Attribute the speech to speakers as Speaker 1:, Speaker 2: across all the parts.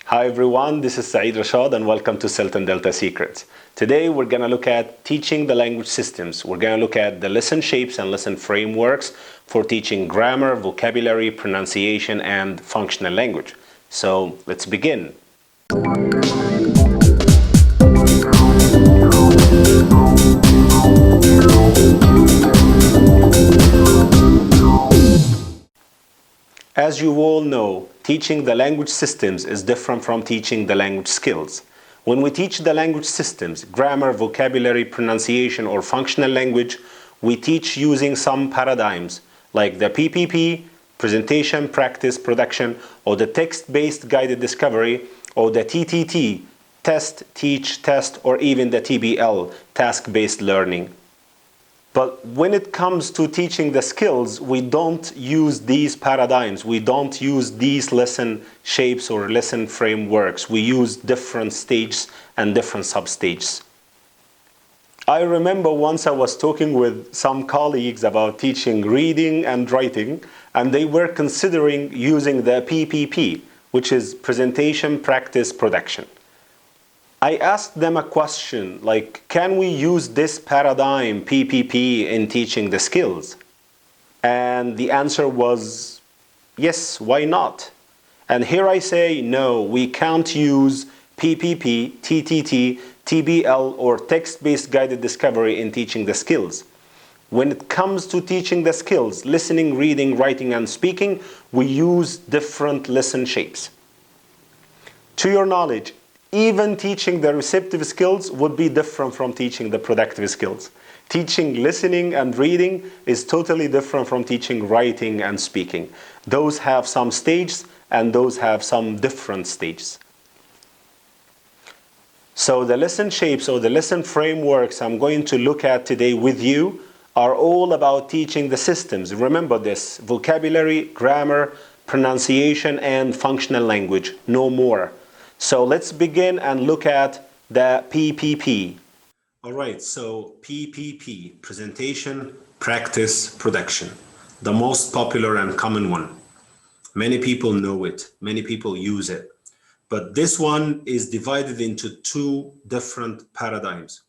Speaker 1: Hi everyone, this is Saeed Rashad and welcome to CELTA and Delta Secrets. Today we're going to look at teaching the language systems. We're going to look at the lesson shapes and lesson frameworks for teaching grammar, vocabulary, pronunciation, and functional language. So let's begin. As you all know, teaching the language systems is different from teaching the language skills. When we teach the language systems, grammar, vocabulary, pronunciation, or functional language, we teach using some paradigms like the PPP, presentation, practice, production, or the text-based guided discovery, or the TTT, test, teach, test, or even the TBL, task-based learning. But when it comes to teaching the skills, we don't use these paradigms. We don't use these lesson shapes or lesson frameworks. We use different stages and different sub-stages. I remember once I was talking with some colleagues about teaching reading and writing, and they were considering using the PPP, which is presentation, practice, production. I asked them a question like, can we use this paradigm, PPP, in teaching the skills? And the answer was, yes, why not? And here I say, no, we can't use PPP, TTT, TBL, or text-based guided discovery in teaching the skills. When it comes to teaching the skills, listening, reading, writing, and speaking, we use different lesson shapes. To your knowledge, even teaching the receptive skills would be different from teaching the productive skills. Teaching listening and reading is totally different from teaching writing and speaking. Those have some stages and those have some different stages. So the lesson shapes or the lesson frameworks I'm going to look at today with you are all about teaching the systems. Remember this: vocabulary, grammar, pronunciation, and functional language, no more. So let's begin and look at the PPP. All right, so PPP, presentation, practice, production, the most popular and common one. Many people know it, many people use it. But this one is divided into two different paradigms.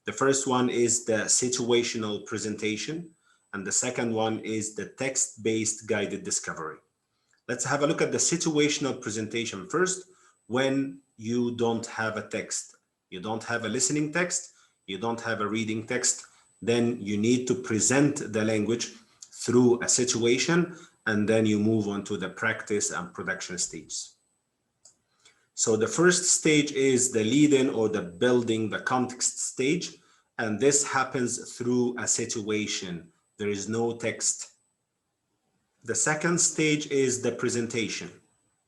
Speaker 1: The first one is the situational presentation, and the second one is the text-based guided discovery. Let's have a look at the situational presentation first. When you don't have a text, you don't have a listening text, you don't have a reading text, then you need to present the language through a situation, and then you move on to the practice and production stages. So the first stage is the lead-in or the building the context stage, and this happens through a situation. There is no text. The second stage is the presentation.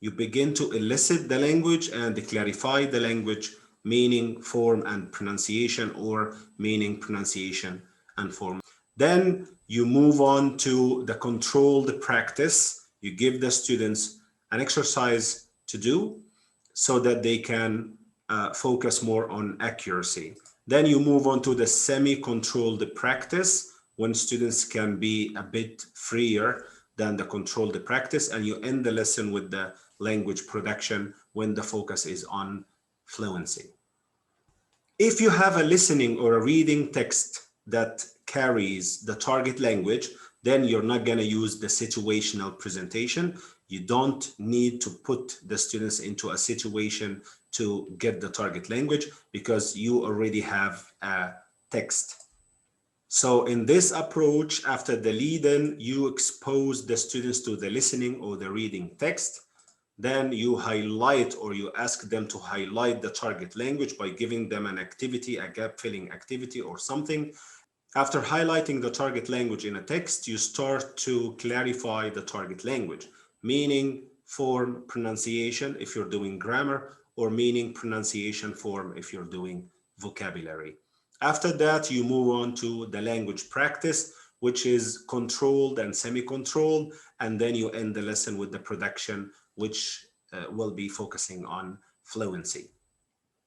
Speaker 1: You begin to elicit the language and clarify the language, meaning, form, and pronunciation, or meaning, pronunciation, and form. Then you move on to the controlled practice. You give the students an exercise to do so that they can focus more on accuracy. Then you move on to the semi-controlled practice, when students can be a bit freer than the controlled practice, and you end the lesson with the language production when the focus is on fluency. If you have a listening or a reading text that carries the target language, then you're not going to use the situational presentation. You don't need to put the students into a situation to get the target language because you already have a text. So in this approach, after the lead-in, you expose the students to the listening or the reading text. Then you highlight, or you ask them to highlight, the target language by giving them an activity, a gap-filling activity or something. After highlighting the target language in a text, you start to clarify the target language, meaning, form, pronunciation if you're doing grammar, or meaning, pronunciation, form if you're doing vocabulary. After that, you move on to the language practice, which is controlled and semi-controlled, and then you end the lesson with the production, which will be focusing on fluency.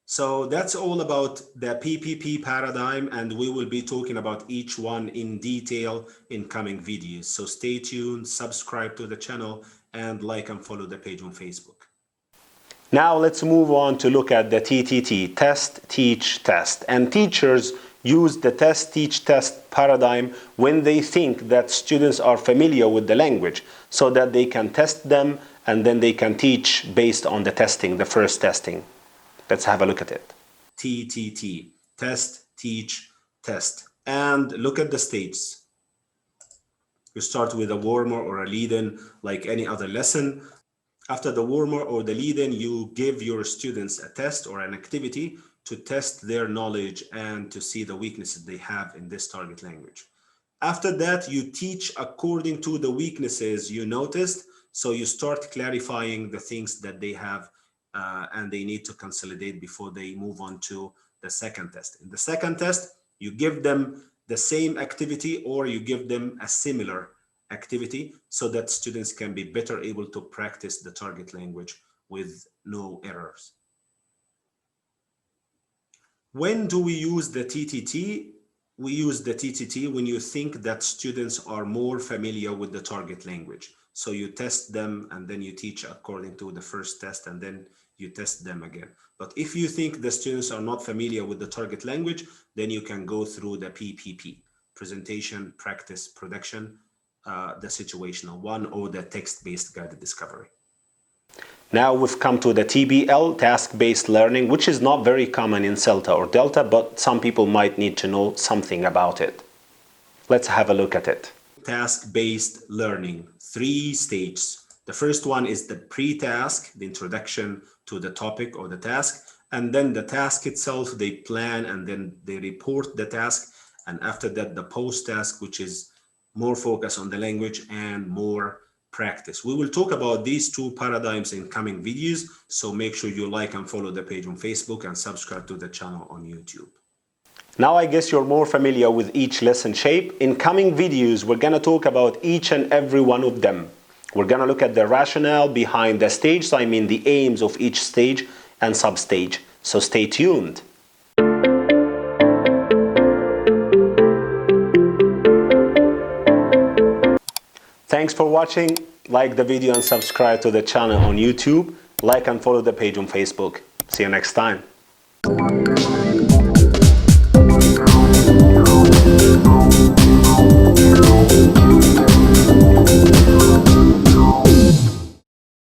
Speaker 1: So that's all about the PPP paradigm, and we will be talking about each one in detail in coming videos. So stay tuned, subscribe to the channel, and like and follow the page on Facebook. Now let's move on to look at the TTT, test, teach, test. And teachers use the test, teach, test paradigm when they think that students are familiar with the language, so that they can test them and then they can teach based on the testing, the first testing. Let's have a look at it. TTT, test, teach, test. And look at the stages. You start with a warmer or a lead-in like any other lesson. After the warmer or the lead-in, you give your students a test or an activity to test their knowledge and to see the weaknesses they have in this target language. After that, you teach according to the weaknesses you noticed. So you start clarifying the things that they have and they need to consolidate before they move on to the second test. In the second test, you give them the same activity or you give them a similar activity so that students can be better able to practice the target language with no errors. When do we use the TTT? We use the TTT when you think that students are more familiar with the target language. So you test them and then you teach according to the first test and then you test them again. But if you think the students are not familiar with the target language, then you can go through the PPP, presentation, practice, production, the situational one, or the text-based guided discovery. Now we've come to the TBL, task-based learning, which is not very common in CELTA or Delta, but some people might need to know something about it. Let's have a look at it. Task-based learning, 3 stages. The first one is the pre-task, the introduction to the topic or the task, and then the task itself, they plan and then they report the task, and after that the post-task, which is more focus on the language and more practice. We will talk about these 2 paradigms in coming videos, so make sure you like and follow the page on Facebook and subscribe to the channel on YouTube. Now I guess you're more familiar with each lesson shape. In coming videos, we're going to talk about each and every one of them. We're going to look at the rationale behind the stage, so I mean the aims of each stage and sub-stage. So stay tuned. Thanks for watching. Like the video and subscribe to the channel on YouTube. Like and follow the page on Facebook. See you next time.